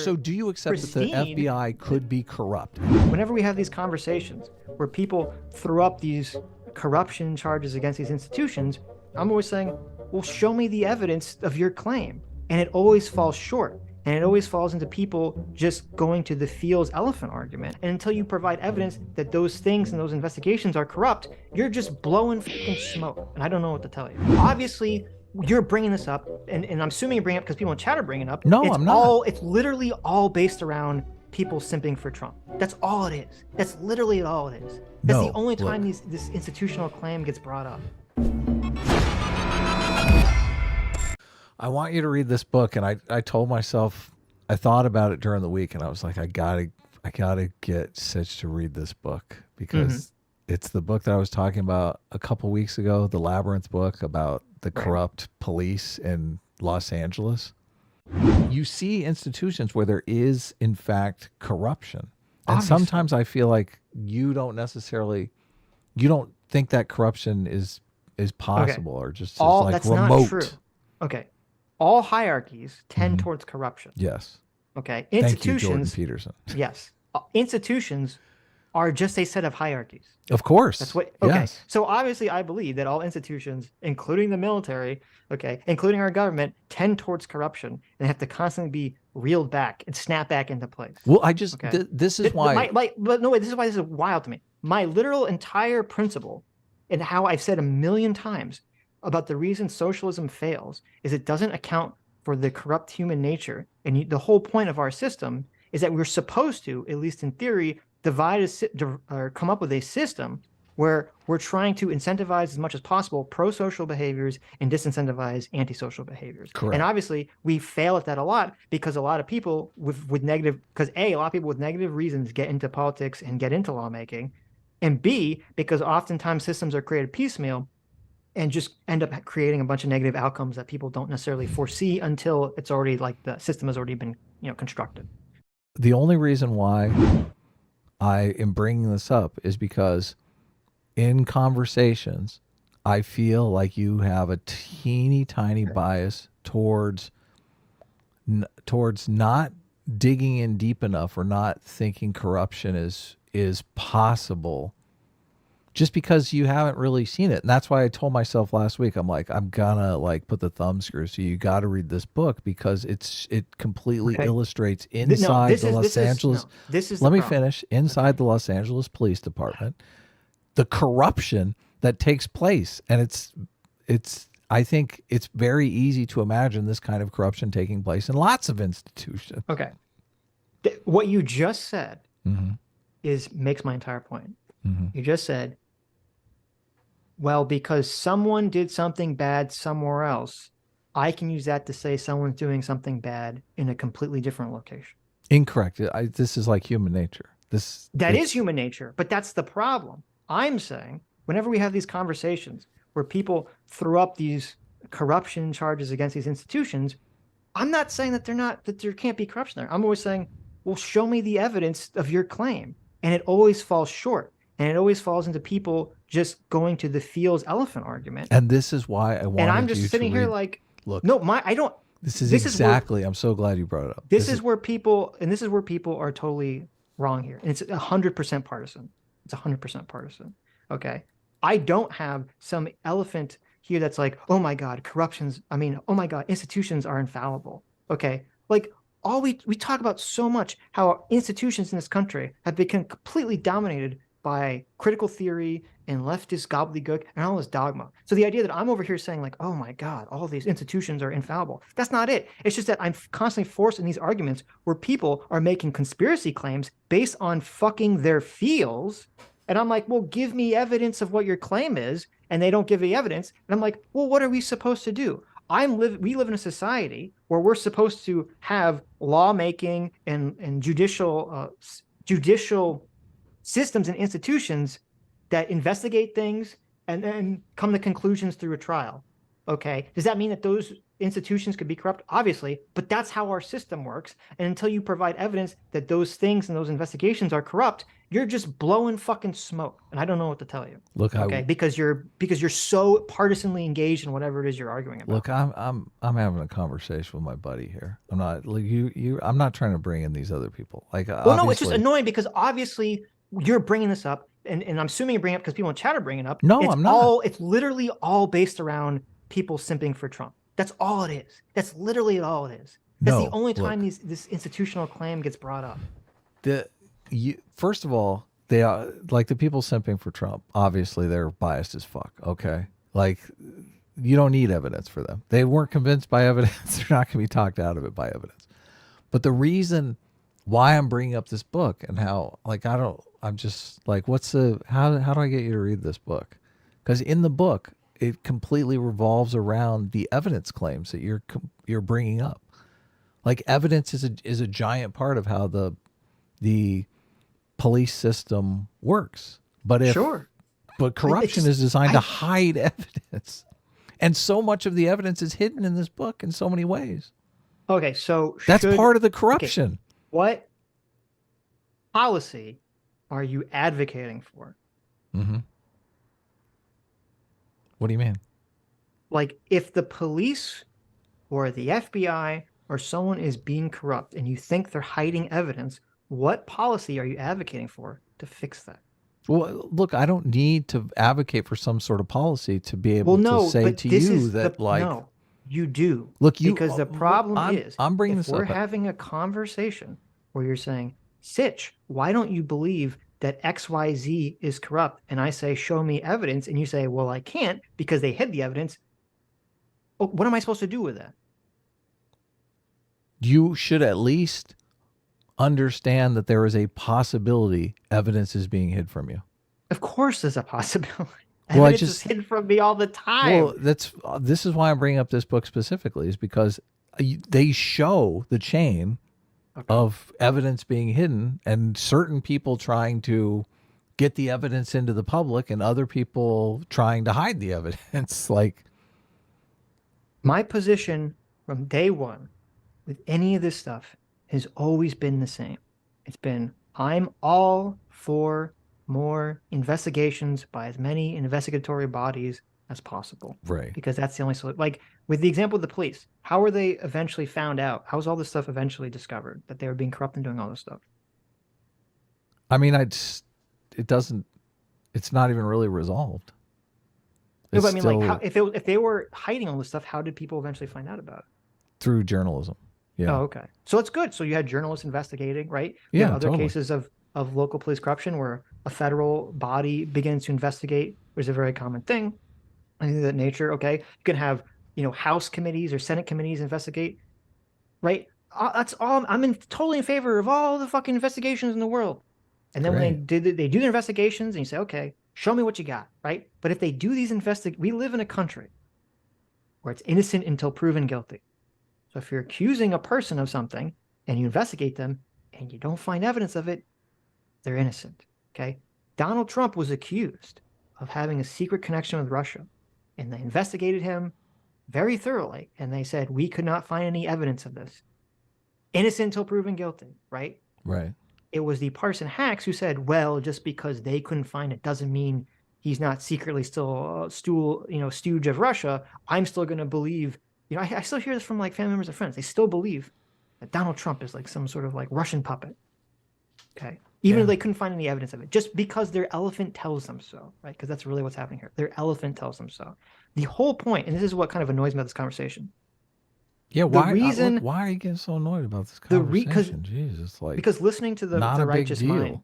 So do you accept that the pristine. FBI could be corrupt? Whenever we have these conversations where people throw up these corruption charges against these institutions, I'm always saying, well, show me the evidence of your claim. And it always falls short. And it always falls into people just going to the feels elephant argument. And until you provide evidence that those things and those investigations are corrupt, you're just blowing fucking smoke. And I don't know what to tell you. Obviously, you're bringing this up, and I'm assuming you bring it up because people in chat are bringing it up. No, I'm not. It's literally all based around people simping for Trump. That's all it is. That's literally all it is. That's the only time this institutional claim gets brought up. I want you to read this book, and I told myself, I thought about it during the week, and I was like, I gotta get Sitch to read this book because it's the book that I was talking about a couple weeks ago, the Labyrinth book about the corrupt police in Los Angeles. You see institutions where there is, in fact, corruption. And sometimes I feel like you don't think that corruption is possible or just like that's remote. Not true. Okay. All hierarchies tend towards corruption. Yes. Okay. Thank Institutions. you, Jordan Peterson. Yes. Institutions are just a set of hierarchies. Of course. That's what. Okay. Yes. So obviously, I believe that all institutions, including the military, including our government, tend towards corruption and have to constantly be reeled back and snap back into place. Well, this is why. But no, this is why this is wild to me. My literal entire principle, and how I've said a million times about the reason socialism fails, is it doesn't account for the corrupt human nature. And the whole point of our system is that we're supposed to, at least in theory, come up with a system where we're trying to incentivize as much as possible pro-social behaviors and disincentivize antisocial behaviors. Correct. And obviously, we fail at that a lot because a lot of people with negative, because A, a lot of people with negative reasons get into politics and get into lawmaking, and B, because oftentimes systems are created piecemeal and just end up creating a bunch of negative outcomes that people don't necessarily foresee until it's already like the system has already been, constructed. The only reason why I am bringing this up is because in conversations, I feel like you have a teeny tiny bias towards not digging in deep enough or not thinking corruption is possible just because you haven't really seen it. And that's why I told myself last week, I'm like, I'm gonna put the thumb screw. So you got to read this book because it completely illustrates inside the Los Angeles. Let me finish. Inside the Los Angeles Police Department, the corruption that takes place. And I think it's very easy to imagine this kind of corruption taking place in lots of institutions. Okay. What you just said makes my entire point. You just said, well, because someone did something bad somewhere else, I can use that to say someone's doing something bad in a completely different location. Incorrect. This is like human nature. That is human nature, but that's the problem. I'm saying whenever we have these conversations where people throw up these corruption charges against these institutions, I'm not saying that there can't be corruption there. I'm always saying, well, show me the evidence of your claim. And it always falls short. And it always falls into people just going to the feels elephant argument. And this is why I wanted you to And I'm just sitting here like, look, no, I don't. This is exactly. I'm so glad you brought it up. This is where people are totally wrong here. And it's 100% partisan. It's 100% partisan. Okay. I don't have some elephant here that's like, oh my God, oh my God, institutions are infallible. Okay. Like we talk about so much how institutions in this country have become completely dominated by critical theory and leftist gobbledygook and all this dogma. So the idea that I'm over here saying like, oh my God, all these institutions are infallible. That's not it. It's just that I'm constantly forced in these arguments where people are making conspiracy claims based on fucking their feels. And I'm like, well, give me evidence of what your claim is. And they don't give me evidence. And I'm like, well, what are we supposed to do? We live in a society where we're supposed to have lawmaking and judicial systems and institutions that investigate things and then come to conclusions through a trial. Okay. Does that mean that those institutions could be corrupt, obviously, but that's how our system works. And until you provide evidence that those things and those investigations are corrupt, you're just blowing fucking smoke. And I don't know what to tell you. Look, Okay, because you're so partisanly engaged in whatever it is you're arguing about. I'm having a conversation with my buddy here. I'm not like you. I'm not trying to bring in these other people. Like Well, no, it's just obviously, annoying because obviously you're bringing this up, and I'm assuming you're bringing it up because people in chat are bringing it up. no, I'm not. It's literally all based around people simping for Trump. That's all it is. That's literally all it is. That's the No, only time look, this institutional claim gets brought up. first of all, they are like the people simping for Trump. Obviously, they're biased as fuck. Okay, like you don't need evidence for them. They weren't convinced by evidence. They're not going to be talked out of it by evidence. But the reason why I'm bringing up this book and how, like, I'm just like, how do I get you to read this book? Because in the book, it completely revolves around the evidence claims that you're bringing up. Like, evidence is a giant part of how the police system works. Sure. But corruption is designed to hide evidence. And so much of the evidence is hidden in this book in so many ways. Okay, so that's part of the corruption. Okay, what policy are you advocating for? Mm-hmm. What do you mean? Like, if the police or the FBI or someone is being corrupt and you think they're hiding evidence, what policy are you advocating for to fix that? Well, look, I don't need to advocate for some sort of policy to be able to say to you that, no, you do. Look, because the problem is, I'm bringing this up. We're having a conversation where you're saying, Sitch, why don't you believe that XYZ is corrupt? And I say, show me evidence. And you say, well, I can't because they hid the evidence. Oh, what am I supposed to do with that? You should at least understand that there is a possibility evidence is being hid from you. Of course there's a possibility. Well, evidence is hidden from me all the time. Well, this is why I'm bringing up this book specifically, is because they show the chain of evidence being hidden and certain people trying to get the evidence into the public and other people trying to hide the evidence. Like, my position from day one with any of this stuff has always been the same. It's been, I'm all for more investigations by as many investigatory bodies as possible. Right. Because that's the only solution. Like, with the example of the police, how were they eventually found out? How was all this stuff eventually discovered, that they were being corrupt and doing all this stuff? I mean, it's not even really resolved. No, but I mean, like, if they were hiding all this stuff, how did people eventually find out about it? Through journalism. Yeah. Oh, okay. So it's good. So you had journalists investigating, right? Yeah. Other cases of local police corruption where a federal body begins to investigate, which is a very common thing. Anything of that nature. Okay. You can have, House committees or Senate committees investigate, right? That's all. Totally in favor of all the fucking investigations in the world. And then when they do their investigations and you say, okay, show me what you got, right? But if they do these we live in a country where it's innocent until proven guilty. So if you're accusing a person of something and you investigate them and you don't find evidence of it, they're innocent. Okay. Donald Trump was accused of having a secret connection with Russia, and they investigated him very thoroughly. And they said, we could not find any evidence of this. Innocent until proven guilty. Right. Right. It was the partisan hacks who said, well, just because they couldn't find it doesn't mean he's not secretly still a stooge of Russia. I'm still going to believe. I still hear this from like family members and friends. They still believe that Donald Trump is like some sort of like Russian puppet. Okay. Even though they couldn't find any evidence of it, just because their elephant tells them so, right? Because that's really what's happening here. Their elephant tells them so. The whole point, and this is what kind of annoys me about this conversation. Yeah. Why are you getting so annoyed about this conversation? Jesus, because listening to the righteous mind.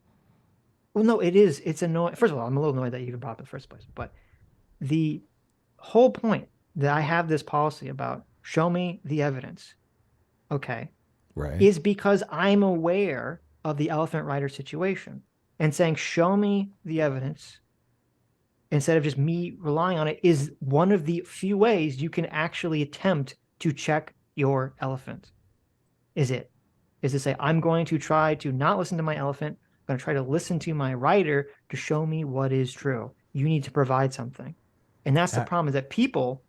Well, no, it is. It's annoying. First of all, I'm a little annoyed that you even brought up in the first place. But the whole point that I have this policy about show me the evidence, okay, right, is because I'm aware of the elephant rider situation and saying show me the evidence instead of just me relying on it is one of the few ways you can actually attempt to check your elephant. Is to say, I'm going to try to not listen to my elephant. I'm going to try to listen to my rider to show me what is true. You need to provide something. And that's the problem, is that people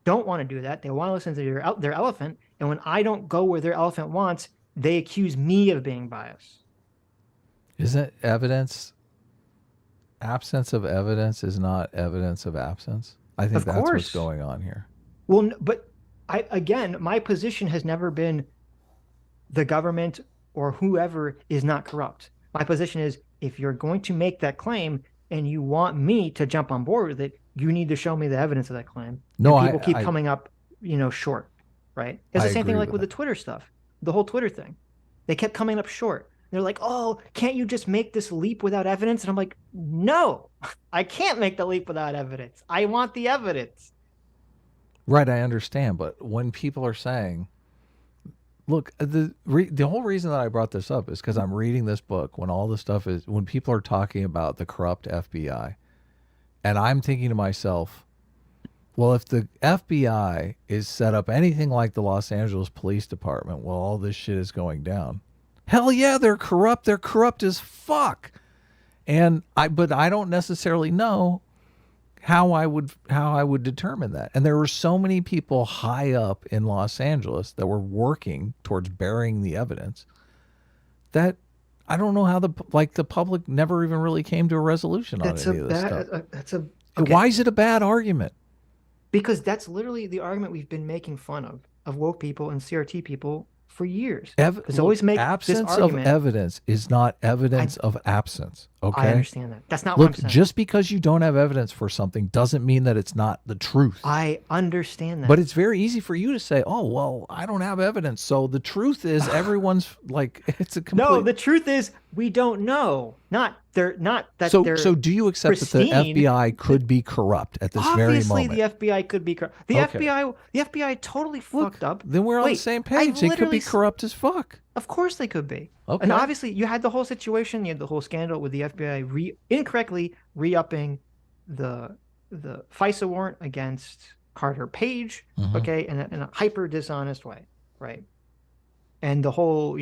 don't want to do that. They want to listen to their elephant. And when I don't go where their elephant wants, they accuse me of being biased. Isn't evidence, absence of evidence is not evidence of absence? I think Of that's what's course. going on here. Well, but again, my position has never been the government or whoever is not corrupt. My position is if you're going to make that claim and you want me to jump on board with it, you need to show me the evidence of that claim. No, And people keep coming up, short, right? It's I the same thing agree like with with the that. Twitter stuff, the whole Twitter thing. They kept coming up short. They're like, oh, can't you just make this leap without evidence? And I'm like, no, I can't make the leap without evidence. I want the evidence. Right, I understand, but when people are saying, look, the whole reason that I brought this up is because I'm reading this book when all this stuff is when people are talking about the corrupt FBI, and I'm thinking to myself, well, if the FBI is set up anything like the Los Angeles Police Department, while all this shit is going down, hell yeah, they're corrupt. They're corrupt as fuck. But I don't necessarily know how I would determine that. And there were so many people high up in Los Angeles that were working towards burying the evidence that I don't know how the public never even really came to a resolution on That's a any of this stuff. bad. That's a Why okay. is it a bad argument? Because that's literally the argument we've been making fun of woke people and CRT people for years. Because Look, always make this absence of argument. evidence is not I evidence of absence. I Okay. understand that. That's not what I'm Look, saying. just because you don't have evidence for something doesn't mean that it's not the truth. I understand But that. it's very easy for you to say, "Oh, well, I don't have evidence." So the truth is, everyone's like, it's a No, complete. the truth is we don't know. Not that So, they're so do you accept that the pristine. FBI could be corrupt at this very Obviously, moment? the FBI could be corrupt. Okay. The FBI totally Look, fucked up. then we're on the Wait, same I page. They could literally be corrupt as fuck. Of course they could be. And Okay. obviously you had the whole situation, you had the whole scandal with the FBI incorrectly re-upping the FISA warrant against Carter Page, Hmm. okay, in a hyper dishonest way, right? And the whole,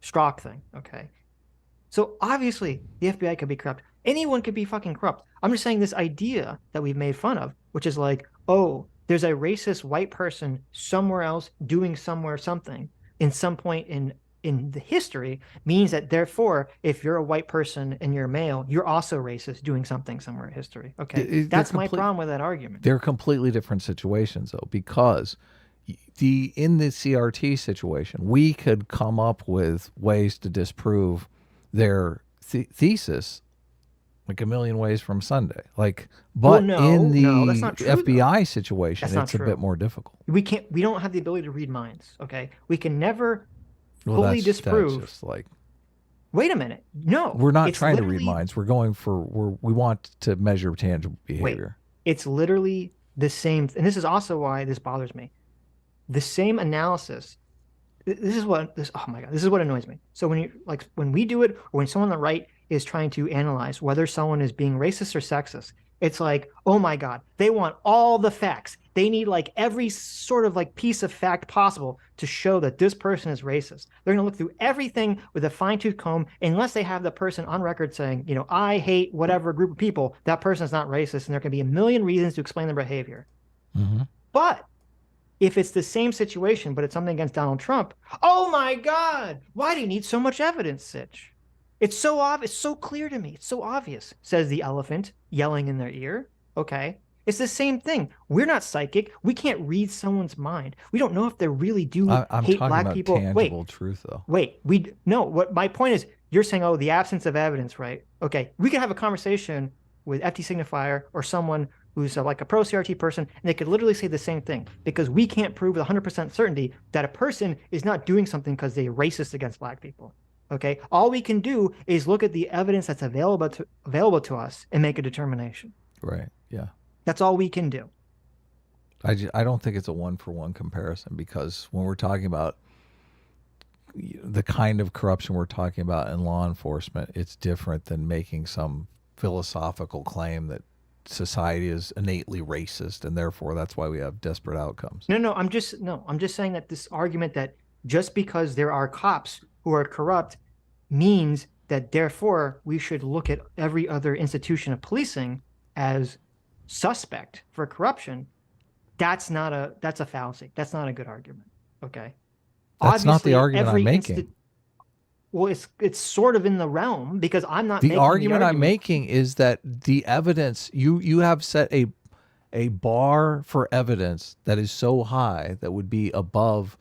Strzok thing, okay? So obviously the FBI could be corrupt. Anyone could be fucking corrupt. I'm just saying this idea that we've made fun of, which is like, oh, there's a racist white person somewhere else doing somewhere something in some point in the history means that therefore, if you're a white person and you're male, you're also racist doing something somewhere in history. Okay. That's my problem with that argument. They're completely different situations, though, because in the CRT situation, we could come up with ways to disprove their thesis like a million ways from Sunday. Like, Well, but in no, that's the not true, FBI though. situation, That's not it's a bit true. more difficult. We don't have the ability to read minds. Okay. We can never Well, fully that's disprove. just like Wait a minute. No, we're not it's trying to read literally minds. We want to measure tangible wait. behavior. It's literally the same, and this is also why this bothers me. The same analysis. Oh my god, this is what annoys me. So when we do it, or when someone on the right is trying to analyze whether someone is being racist or sexist, it's like, oh my god, they want all the facts. They need like every sort of like piece of fact possible to show that this person is racist. They're going to look through everything with a fine-tooth comb unless they have the person on record saying, I hate whatever group of people, that person is not racist, and there can be a million reasons to explain their behavior. Mm-hmm. But if it's the same situation, but it's something against Donald Trump, oh my God, why do you need so much evidence, Sitch? It's so obvious, it's so clear to me. It's so obvious, says the elephant, yelling in their ear. Okay. It's the same thing. We're not psychic. We can't read someone's mind. We don't know if they really do I'm hate talking black about people. tangible truth, though. What my point is, you're saying, oh, the absence of evidence, right? Okay. We could have a conversation with FT Signifier or someone who's like a pro CRT person, and they could literally say the same thing because we can't prove with 100% certainty that a person is not doing something because they're racist against black people. Okay, all we can do is look at the evidence that's available to us and make a determination. Right. Yeah. That's all we can do. I don't think it's a one-for-one comparison because when we're talking about the kind of corruption we're talking about in law enforcement, it's different than making some philosophical claim that society is innately racist and therefore that's why we have desperate outcomes. I'm just saying that this argument that just because there are cops who are corrupt means that therefore we should look at every other institution of policing as suspect for corruption that's a fallacy. That's not a good argument. Okay. That's not the Obviously, argument I'm making. Well, it's sort of in the realm because I'm not The making the argument I'm argument. making is that the evidence you have set a bar for evidence that is so high that would be above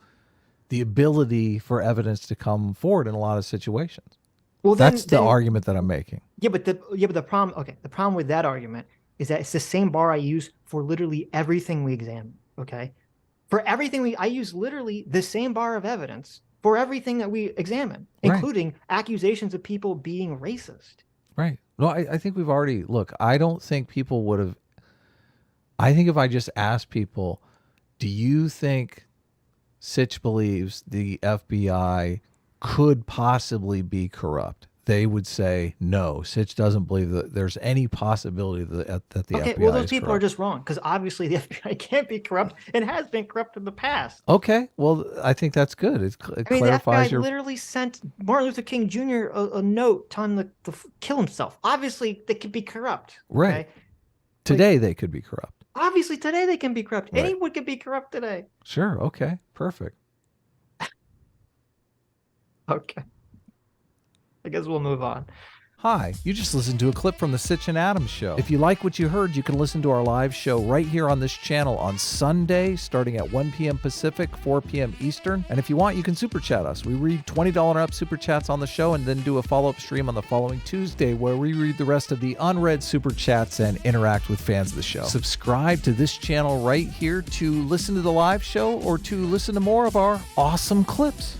the ability for evidence to come forward in a lot of situations. Well, That's the argument that I'm making. Yeah, but the problem with that argument is that it's the same bar I use for literally everything we examine. Okay. For everything I use literally the same bar of evidence for everything that we examine, Right. including accusations of people being racist. Right. Well, I think we've already, look, I don't think people would have, I think if I just asked people, do you think Sitch believes the FBI could possibly be corrupt? They would say no. Sitch doesn't believe that there's any possibility that the FBI Well, those is people corrupt. are just wrong because obviously the FBI can't be corrupt and has been corrupt in the past. Okay, well, I think that's good. It clarifies the FBI literally sent Martin Luther King Jr. a note telling him to kill himself. Obviously, they could be corrupt. Right. Okay? Today they could be corrupt. Obviously, today they can be corrupt. Right. Anyone can be corrupt today. Sure. Okay. Perfect. Okay. I guess we'll move on. Hi, you just listened to a clip from the Sitch and Adams show. If you like what you heard, you can listen to our live show right here on this channel on Sunday, starting at 1 p.m. Pacific, 4 p.m. Eastern. And if you want, you can super chat us. We read $20 and up super chats on the show and then do a follow-up stream on the following Tuesday where we read the rest of the unread super chats and interact with fans of the show. Subscribe to this channel right here to listen to the live show or to listen to more of our awesome clips.